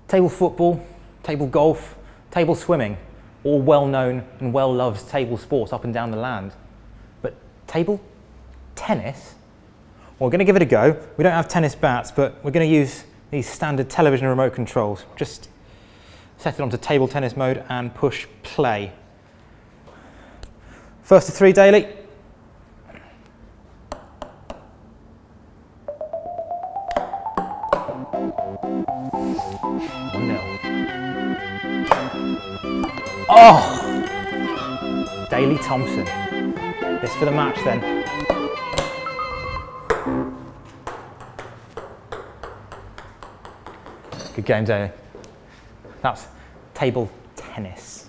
Table football, table golf, table swimming, all well-known and well-loved table sports up and down the land. But table tennis? Well, we're going to give it a go. We don't have tennis bats, but we're going to use these standard television remote controls. Just set it onto table tennis mode and push play. First to 3, Daly. Oh! Daly Thompson. This for the match then. Good game, Daly. That's table tennis.